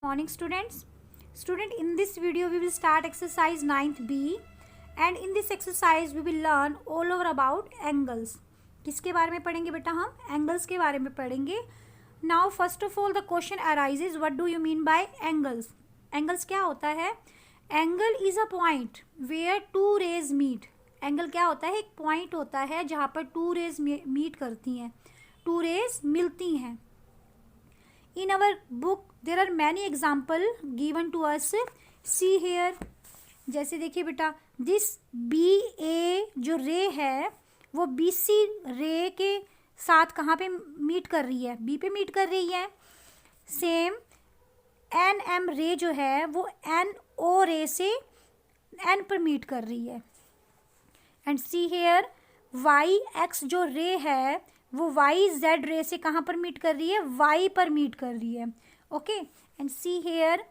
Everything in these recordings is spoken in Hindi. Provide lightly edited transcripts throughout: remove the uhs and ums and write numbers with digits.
Morning student, in this video we will start exercise 9th B and in this exercise we will learn all over about angles. किसके बारे में पढ़ेंगे बेटा? हम angles के बारे में पढ़ेंगे. Now first of all the question arises, what do you mean by angles? Angles क्या होता है? Angle is a point where two rays meet. Angle क्या होता है? एक point होता है जहाँ पर two rays meet करती हैं, two rays मिलती हैं. In our book there are many example given to us. See here, जैसे देखिए बेटा, this BA जो रे है वो BC रे के साथ कहाँ पे मीट कर रही है? B पे मीट कर रही है. सेम NM रे जो है वो NO रे से N पर मीट कर रही है. एंड सी हेयर YX जो रे है वो YZ रे से कहाँ पर मीट कर रही है? Y पर मीट कर रही है. Okay, and see here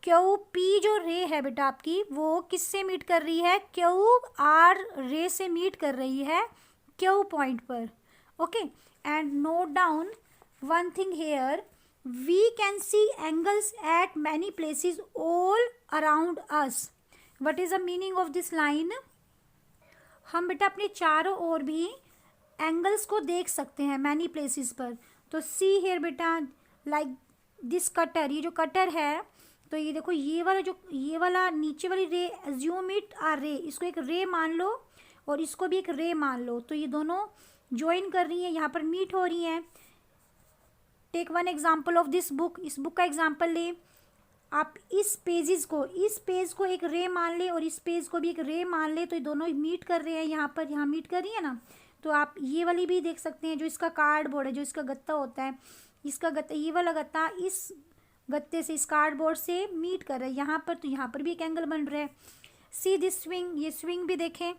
QP जो रे है बेटा आपकी वो किससे मीट कर रही है? QR रे से मीट कर रही है Q पॉइंट पर. Okay, and note down one thing here, we can see angles at many places all around us. What is the meaning of this line? हम बेटा अपने चारों ओर भी एंगल्स को देख सकते हैं मैनी प्लेसेस पर. तो सी हेयर बेटा, लाइक दिस कटर, ये जो कटर है तो ये देखो, ये वाला नीचे वाली रे, एज्यूम इट आर रे, इसको एक रे मान लो और इसको भी एक रे मान लो. तो ये दोनों ज्वाइन कर रही हैं, यहाँ पर मीट हो रही हैं. Take one example of this book. इस बुक का एग्जाम्पल ले. आप इस पेज को एक रे मान ले और इस पेज को भी एक रे मान ले, तो ये दोनों मीट कर रहे हैं यहाँ पर, यहाँ मीट कर रही है ना. तो आप ये वाली भी देख सकते हैं, जो इसका कार्डबोर्ड है, जो इसका गत्ता होता है, इसका गत्ता, ये वाला गत्ता इस गत्ते से, इस कार्डबोर्ड से मीट कर रहा है यहाँ पर. तो यहाँ पर भी एक एंगल बन रहा है. सी दिस स्विंग, ये स्विंग भी देखें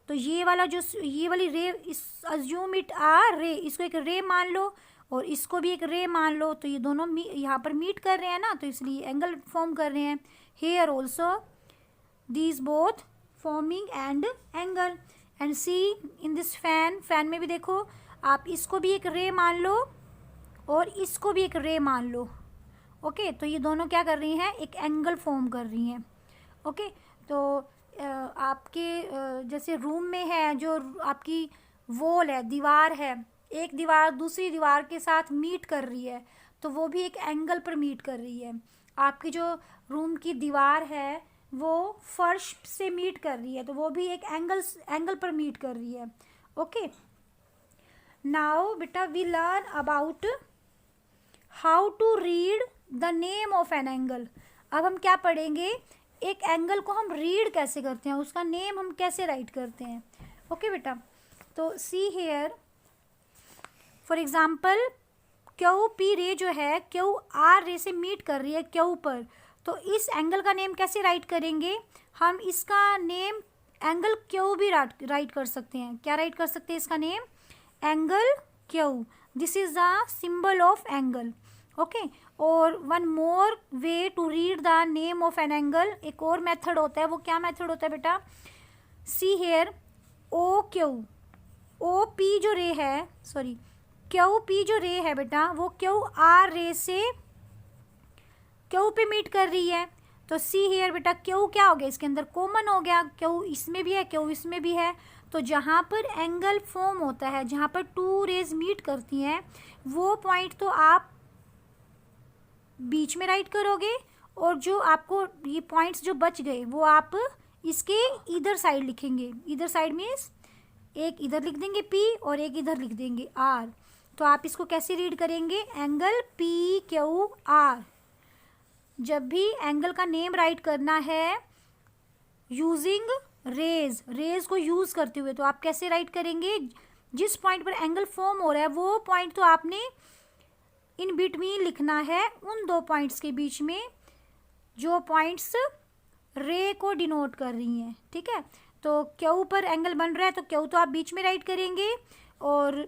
तो ये वाली रे, इस अज्यूम इट आर रे, इसको एक रे मान लो और इसको भी एक रे मान लो. तो ये दोनों यहाँ पर मीट कर रहे हैं ना, तो इसलिए एंगल फॉर्म कर रहे हैं. Here also these both forming and angle. And see in this fan में भी देखो, आप इसको भी एक रे मान लो और इसको भी एक रे मान लो. ओके, तो ये दोनों क्या कर रही हैं? एक एंगल फॉर्म कर रही हैं. ओके, तो आपके जैसे रूम में है, जो आपकी वॉल है, दीवार है, एक दीवार दूसरी दीवार के साथ मीट कर रही है, तो वो भी एक एंगल पर मीट कर रही है. आपकी जो रूम की दीवार है वो फर्श से मीट कर रही है, तो वो भी एक एंगल पर मीट कर रही है. ओके, नाउ बेटा we learn about how to read the name of an angle. अब हम क्या पढ़ेंगे? एक एंगल को हम रीड कैसे करते हैं, उसका नेम हम कैसे राइट करते हैं. ओके बेटा, तो see here for example QP रे जो है QR रे से मीट कर रही है Q पर. तो इस एंगल का नेम कैसे राइट करेंगे? हम इसका नेम एंगल Q भी राइट कर सकते हैं. क्या राइट कर सकते हैं इसका name? Angle Q. This is the symbol of angle. Okay, और one more way to read the name of an angle, एक और मेथड होता है. वो क्या मेथड होता है बेटा? सी हेयर OP जो रे है, सॉरी QP जो रे है बेटा, वो QR रे से Q पे मीट कर रही है. तो सी हेयर बेटा, Q क्या हो गया? इसके अंदर कॉमन हो गया. Q इसमें भी है, Q इसमें भी है. तो जहाँ पर एंगल फॉर्म होता है, जहाँ पर टू रेज मीट करती हैं, वो पॉइंट तो आप बीच में राइट करोगे और जो आपको ये पॉइंट्स जो बच गए वो आप इसके इधर साइड लिखेंगे. इधर साइड मीन्स एक इधर लिख देंगे P और एक इधर लिख देंगे R. तो आप इसको कैसे रीड करेंगे? Angle PQR. जब भी एंगल का नेम राइट करना है यूजिंग रेज को यूज करते हुए, तो आप कैसे राइट करेंगे? जिस पॉइंट पर एंगल फॉर्म हो रहा है वो पॉइंट तो आपने इन बिटवीन लिखना है, उन दो पॉइंट्स के बीच में जो पॉइंट्स रे को डिनोट कर रही हैं. ठीक है, तो Q पर एंगल बन रहा है तो Q तो आप बीच में राइट करेंगे, और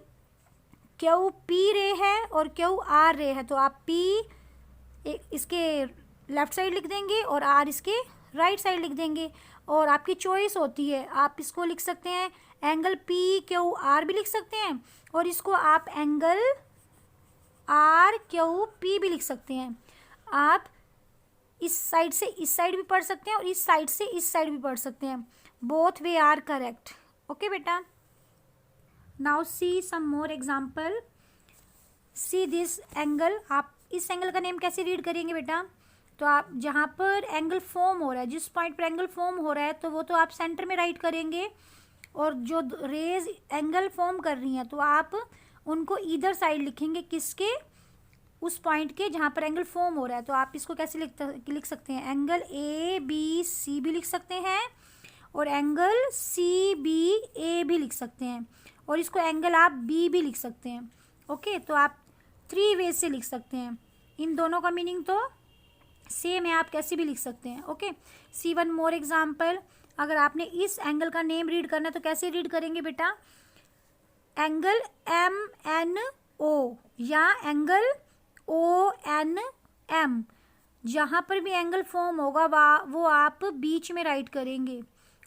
QP रे है और QR रे है, तो आप P इसके लेफ्ट साइड लिख देंगे और R इसके राइट साइड लिख देंगे. और आपकी चॉइस होती है, आप इसको लिख सकते हैं एंगल PQR भी लिख सकते हैं, और इसको आप एंगल RQP भी लिख सकते हैं. आप इस साइड से इस साइड भी पढ़ सकते हैं और इस साइड से इस साइड भी पढ़ सकते हैं. Both way are correct. Okay बेटा. Now see some more example. See this angle. आप इस एंगल का नेम कैसे रीड करेंगे बेटा? तो आप जहाँ पर एंगल फॉर्म हो रहा है, जिस पॉइंट पर एंगल फॉर्म हो रहा है, तो वो तो आप सेंटर में राइट करेंगे. और जो रेज एंगल फॉर्म कर रही हैं तो आप उनको ईदर साइड लिखेंगे. किसके? उस पॉइंट के जहाँ पर एंगल फॉर्म हो रहा है. तो आप इसको कैसे लिख सकते हैं? एंगल ए बी सी भी लिख सकते हैं और एंगल सी बी ए भी लिख सकते हैं और इसको एंगल आप बी भी लिख सकते हैं. ओके, तो आप 3 वेज से लिख सकते हैं. इन दोनों का मीनिंग तो सेम है, आप कैसे भी लिख सकते हैं. ओके, सी वन मोर एग्जाम्पल. अगर आपने इस एंगल का नेम रीड करना है तो कैसे रीड करेंगे बेटा? एंगल एम एन ओ या एंगल ओ एन एम. जहाँ पर भी एंगल फॉर्म होगा वो आप बीच में राइट करेंगे.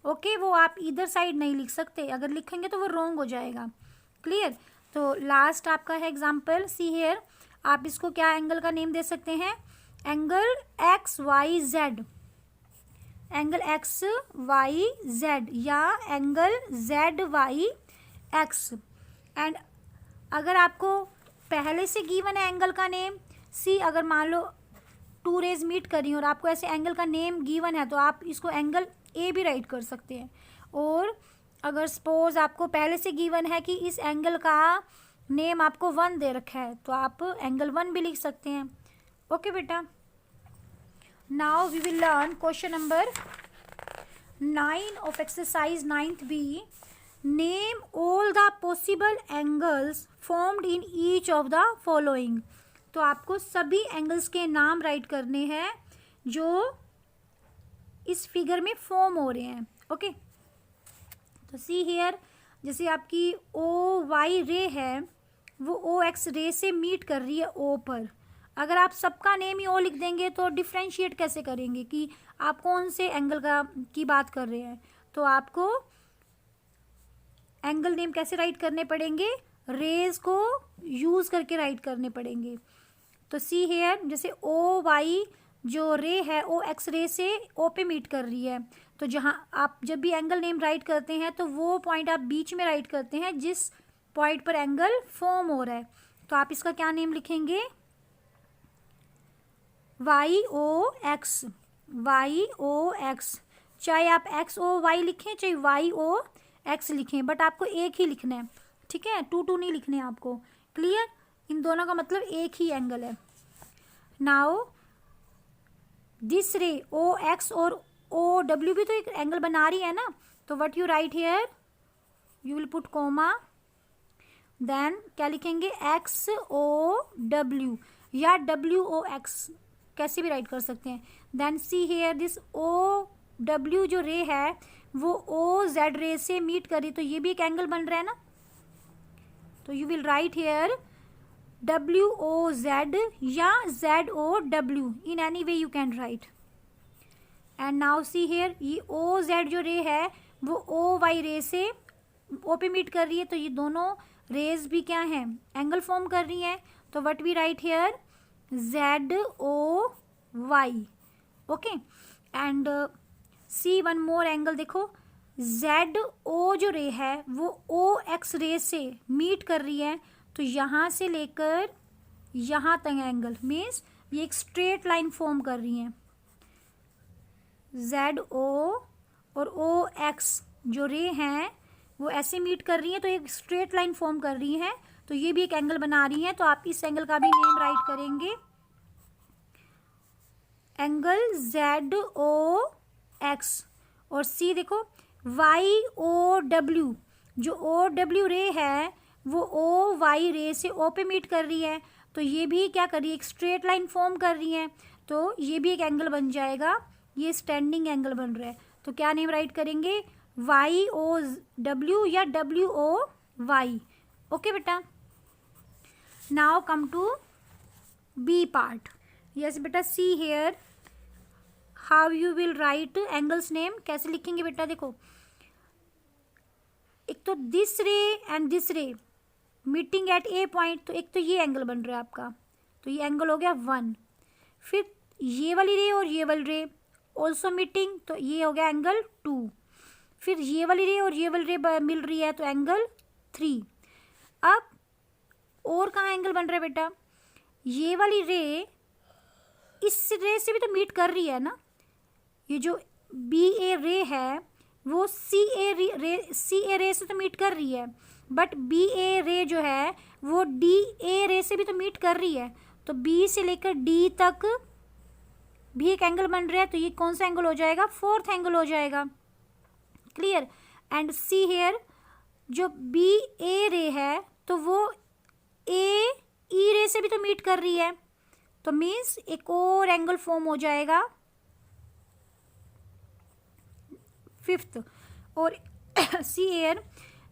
ओके, वो आप इधर साइड नहीं लिख सकते. अगर लिखेंगे तो वो रॉन्ग हो जाएगा. क्लियर? तो लास्ट आपका है एग्जाम्पल. See here. आप इसको क्या एंगल का नेम दे सकते हैं? Angle X Y Z. Angle X Y Z या angle Z Y X. And अगर आपको पहले से गिवन है एंगल का नेम, सी अगर मान लो 2 रेज मीट करी और आपको ऐसे एंगल का नेम गिवन है तो आप इसको एंगल ए भी राइट कर सकते हैं. और अगर सपोज आपको पहले से गिवन है कि इस एंगल का नेम आपको 1 दे रखा है तो आप एंगल 1 भी लिख सकते हैं. ओके बेटा. Now we will learn question number 9 of exercise 9th B. Name all the possible angles formed in each of the following. तो आपको सभी एंगल्स के नाम राइट करने हैं जो इस फिगर में फॉर्म हो रहे हैं. ओके, तो सी हियर. जैसे आपकी ओ वाई रे है वो ओ एक्स रे से मीट कर रही है ओ पर. अगर आप सबका नेम ही ओ लिख देंगे तो डिफ्रेंशिएट कैसे करेंगे कि आप कौन से एंगल की बात कर रहे हैं? तो आपको एंगल नेम कैसे राइट करने पड़ेंगे? रेज को यूज करके राइट करने पड़ेंगे. तो सी हेयर. जैसे ओ वाई जो रे है ओ एक्स रे से ओ पे मीट कर रही है. तो जहाँ आप जब भी एंगल नेम राइट करते हैं तो वो पॉइंट आप बीच में राइट करते हैं जिस पॉइंट पर एंगल फॉर्म हो रहा है. तो आप इसका क्या नेम लिखेंगे? Y O X. Y O X. चाहे आप एक्स ओ वाई लिखें चाहे वाई ओ एक्स लिखें, बट आपको एक ही लिखना है. ठीक है, 2 नहीं लिखने हैं आपको. क्लियर? इन दोनों का मतलब एक ही एंगल है. नाउ दिस रे ओ एक्स और ओ डब्ल्यू भी तो एक एंगल बना रही है ना. तो what you write here? You will put comma. Then क्या लिखेंगे? एक्स ओ डब्ल्यू या डब्ल्यू ओ एक्स, कैसे भी राइट कर सकते हैं. Then see here. This O W जो रे है वो ओ जेड रे से मीट करी तो ये भी एक एंगल बन रहा है ना. तो you will write here W O Z या Z O W. In any way you can write. And now see here. ये ओ जेड जो रे है वो ओ वाई रे से ओ पे मीट कर रही है तो ये दोनों रेज भी क्या हैं? एंगल फॉर्म कर रही हैं. तो what we write here? Z O Y. Okay. And see one more angle. देखो जेड ओ जो रे है वो ओ एक्स रे से मीट कर रही है तो यहाँ से लेकर यहाँ तक एंगल मीन्स ये एक स्ट्रेट लाइन फॉर्म कर रही हैं. जेड ओ और ओ एक्स जो रे हैं वो ऐसे मीट कर रही हैं तो एक स्ट्रेट लाइन फॉर्म कर रही हैं तो ये भी एक एंगल बना रही हैं. तो आप इस एंगल का भी नेम राइट करेंगे एंगल जेड ओ एक्स. और सी देखो वाई ओ डब्ल्यू. जो ओ डब्ल्यू रे है वो ओ वाई रे से ओ पे मीट कर रही है तो ये भी क्या कर रही है? एक स्ट्रेट लाइन फॉर्म कर रही है तो ये भी एक एंगल बन जाएगा. ये स्टैंडिंग एंगल बन रहा है. तो क्या नेम राइट करेंगे? वाई ओ डब्ल्यू या डब्ल्यू ओ वाई. ओके बेटा. Now come to B part. Yes बेटा. See here. How you will write angles name. कैसे लिखेंगे बेटा? देखो एक तो this ray and this ray meeting at a point. तो एक तो ये एंगल बन रहा है आपका. तो ये एंगल हो गया 1. फिर ये वाली रे और ये वाली रे ऑल्सो मीटिंग, तो ये हो गया एंगल 2। फिर ये वाली रे और ये वाली रे मिल रही है तो एंगल 3। अब और कहाँ एंगल बन रहा है बेटा, ये वाली रे इस रे से भी तो मीट कर रही है ना। ये जो बी ए रे है वो सी ए रे से तो मीट कर रही है, बट बी ए रे जो है वो डी ए रे से भी तो मीट कर रही है। तो बी से लेकर डी तक भी एक एंगल बन रहा है, तो ये कौन सा एंगल हो जाएगा, 4th एंगल हो जाएगा। क्लियर। एंड सी हेयर, जो बी ए रे है तो वो ए ई रे से भी तो मीट कर रही है, तो मीन्स एक और एंगल फॉर्म हो जाएगा 5th। और सी एयर,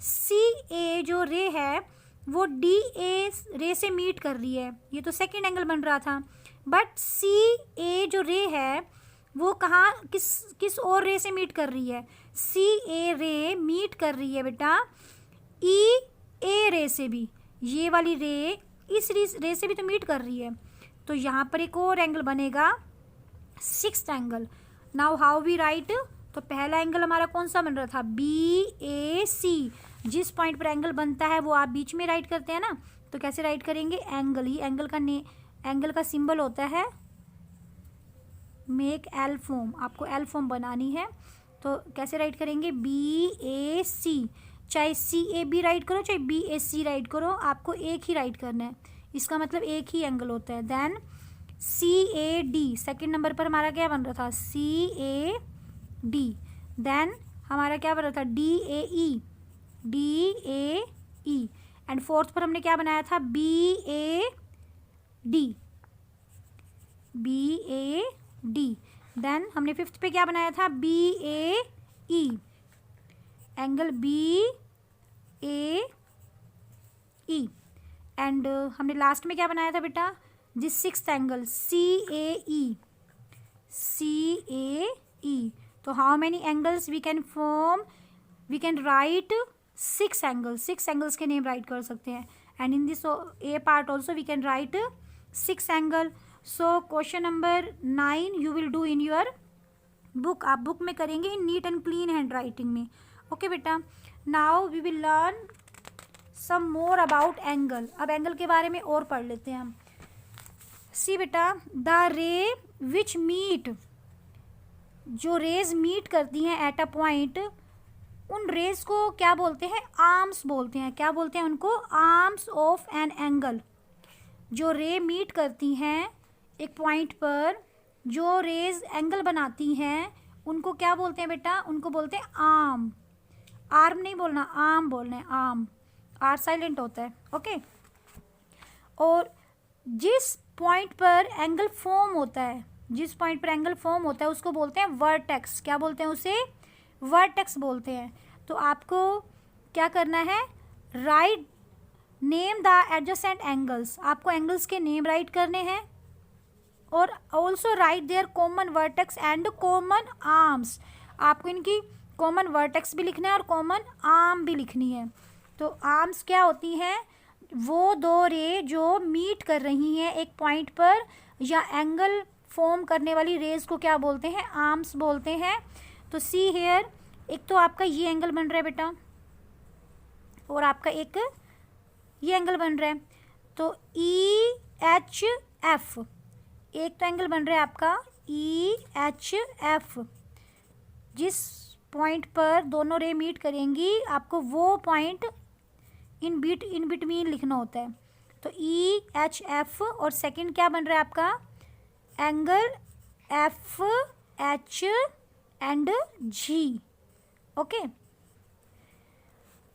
सी ए जो रे है वो डी ए रे से मीट कर रही है, ये तो 2nd एंगल बन रहा था। बट सी ए जो रे है वो कहाँ किस और रे से मीट कर रही है, सी ए रे मीट कर रही है बेटा ई ए रे से भी, ये वाली रे इस रे से भी तो मीट कर रही है, तो यहाँ पर एक और एंगल बनेगा 6th angle. Now how we write, तो पहला एंगल हमारा कौन सा बन रहा था, बी ए सी। जिस पॉइंट पर एंगल बनता है वो आप बीच में राइट करते हैं ना, तो कैसे राइट करेंगे, एंगल ही एंगल का सिंबल होता है मेक एल फॉर्म, आपको एल फॉर्म बनानी है, तो कैसे राइट करेंगे, बी ए सी। चाहे सी ए बी राइट करो चाहे बी ए सी राइट करो, आपको एक ही राइट करना है, इसका मतलब एक ही एंगल होता है। Then see A D, 2nd number पर हमारा क्या बन रहा था, सी ए डी। देन हमारा क्या बन रहा था, D A E, D A E. And 4th पर हमने क्या बनाया था, B A D, B A D. Then हमने 5th पे क्या बनाया था, B A E, angle B A E. And हमने लास्ट में क्या बनाया था बेटा, this 6th angle C A E, C A E. तो how many angles we can form, we can write 6 angles, 6 angles के नेम राइट कर सकते हैं। And in this A part also we can write 6 angle. So question number 9 you will do in your book, आप बुक में करेंगे in neat and clean handwriting में। ओके बेटा, now we will learn some more about angle. अब एंगल के बारे में और पढ़ लेते हैं हम। सी बेटा, द रे विच मीट, जो रेज मीट करती हैं एट अ पॉइंट, उन रेज को क्या बोलते हैं, आर्म्स बोलते हैं। क्या बोलते हैं उनको, आर्म्स ऑफ एन एंगल। जो रे मीट करती हैं एक पॉइंट पर, जो रेज एंगल बनाती हैं, उनको क्या बोलते हैं बेटा, उनको बोलते हैं आर्म। आर्म नहीं बोलना, आर्म बोलना है, आर्म, आर साइलेंट होता है। ओके। और जिस पॉइंट पर एंगल फॉर्म होता है, जिस पॉइंट पर एंगल फॉर्म होता है उसको बोलते हैं वर्टेक्स। क्या बोलते हैं उसे, वर्टेक्स बोलते हैं। तो आपको क्या करना है, write name the adjacent angles, आपको एंगल्स के नेम राइट करने हैं, और also right their common vertex and common arms. आपको इनकी कॉमन वर्टेक्स भी लिखना है और कॉमन आर्म भी लिखनी है। तो आर्म्स क्या होती हैं, वो दो रे जो मीट कर रही हैं एक पॉइंट पर या एंगल फॉर्म करने वाली रेज को क्या बोलते हैं, आर्म्स बोलते हैं। तो सी हेयर, एक तो आपका ये एंगल बन रहा है बेटा, और आपका एक ये एंगल बन रहा है, तो ई एच एफ, एक तो एंगल बन रहा है आपका ई एच एफ। जिस पॉइंट पर दोनों रे मीट करेंगी आपको वो पॉइंट इन बिटवीन लिखना होता है। तो ई एच एफ, और सेकंड क्या बन रहा है आपका, angle F H and G. Okay,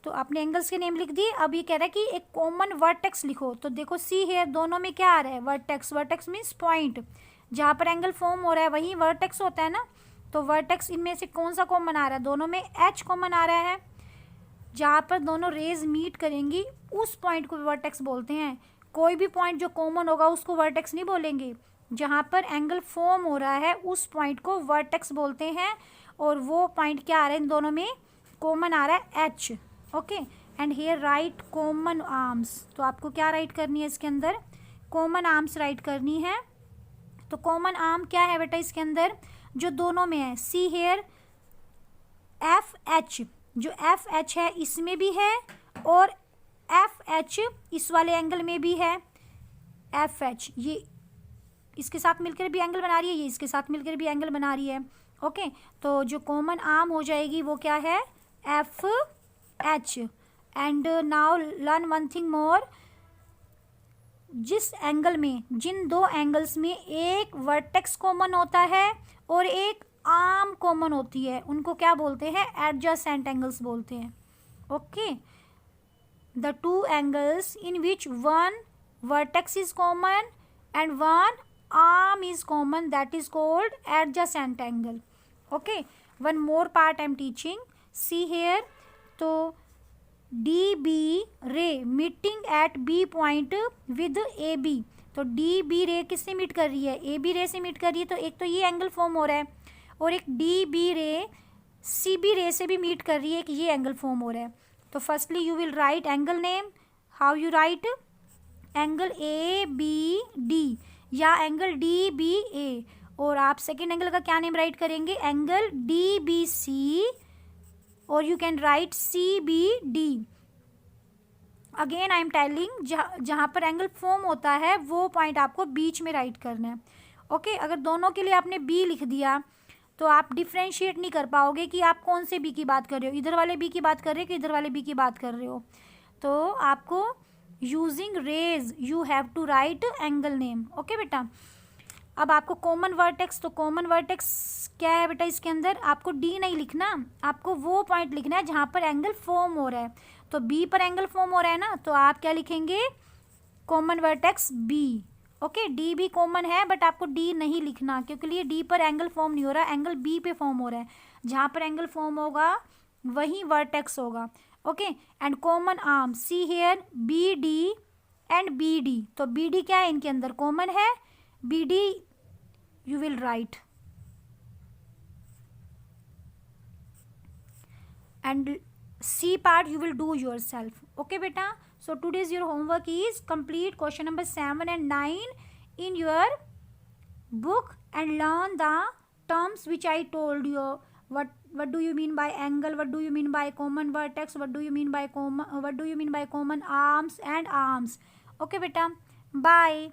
तो आपने एंगल्स के नेम लिख दिए। अब ये कह रहा है कि एक कॉमन वर्टेक्स लिखो। तो देखो सी है, दोनों में क्या आ रहा है, वर्टेक्स। वर्टेक्स मीन्स पॉइंट, जहाँ पर एंगल फॉर्म हो रहा है वहीं वर्टेक्स होता है ना। तो वर्टेक्स इनमें से कौन सा कॉमन आ रहा है, दोनों में एच कॉमन आ रहा है। जहाँ पर दोनों रेज मीट करेंगी उस पॉइंट को वर्टेक्स बोलते हैं। कोई भी पॉइंट जो कॉमन होगा उसको वर्टेक्स नहीं बोलेंगे। जहाँ पर एंगल फॉर्म हो रहा है उस पॉइंट को वर्टेक्स बोलते हैं, और वो पॉइंट क्या आ रहा है, इन दोनों में कॉमन आ रहा है H. Okay, and here write common arms. तो आपको क्या राइट करनी है, इसके अंदर कॉमन आर्म्स राइट करनी है। तो कॉमन आर्म क्या है बेटा इसके अंदर, जो दोनों में है, सी हेयर एफ एच, जो एफ एच है इसमें भी है और एफ एच इस वाले एंगल में भी है। एफ एच ये इसके साथ मिलकर भी एंगल बना रही है, ये इसके साथ मिलकर भी एंगल बना रही है। ओके, तो जो कॉमन आर्म हो जाएगी वो क्या है, F H. And now learn one thing more, जिस एंगल में, जिन दो एंगल्स में एक वर्टेक्स कॉमन होता है और एक आर्म कॉमन होती है, उनको क्या बोलते हैं, एडजेसेंट एंगल्स बोलते हैं। Okay, the two angles in which one vertex is common and one arm is common, that is called adjacent angle. Okay, one more part I am teaching, see here, तो DB ray meeting at B point with AB, तो DB ray किससे मीट कर रही है, AB ray से मीट कर रही है, तो एक तो ये एंगल फॉर्म हो रहा है और एक DB ray CB ray से भी मीट कर रही है, कि ये एंगल फॉर्म हो रहा है। तो firstly you will write angle name, how you write, angle A B D या एंगल डी बी ए, और आप सेकेंड एंगल का क्या नेम राइट करेंगे, एंगल डी बी सी, और you can write C B D. Again I am telling, जहाँ पर एंगल फॉर्म होता है वो पॉइंट आपको बीच में राइट करना है। ओके, अगर दोनों के लिए आपने बी लिख दिया तो आप डिफ्रेंशिएट नहीं कर पाओगे कि आप कौन से बी की बात कर रहे हो, इधर वाले बी की बात कर रहे हो कि इधर वाले बी की बात कर रहे हो। तो आपको using rays you have to write angle name. Okay बेटा, अब आपको कॉमन वर्टेक्स, तो कॉमन वर्टेक्स क्या है बेटा, इसके अंदर आपको डी नहीं लिखना, आपको वो पॉइंट लिखना है जहाँ पर एंगल फॉर्म हो रहा है। तो बी पर एंगल फॉर्म हो रहा है ना, तो आप क्या लिखेंगे, common vertex B. Okay, D भी कॉमन है बट आपको डी नहीं लिखना, क्योंकि लिए डी पर एंगल फॉर्म नहीं हो रहा, एंगल बी पे फॉर्म हो रहा है, जहाँ पर एंगल फॉर्म होगा वही वर्टेक्स होगा। Okay, and common arm, see here B D and B D, तो बी डी क्या है, इनके अंदर कॉमन है, B D you will write, and see part you will do yourself. Okay beta, so today's your homework is complete question number 7 and 9 in your book and learn the terms which I told you. What do you mean by angle, what do you mean by common vertex, what do you mean by common arms and arms. Okay beta, bye.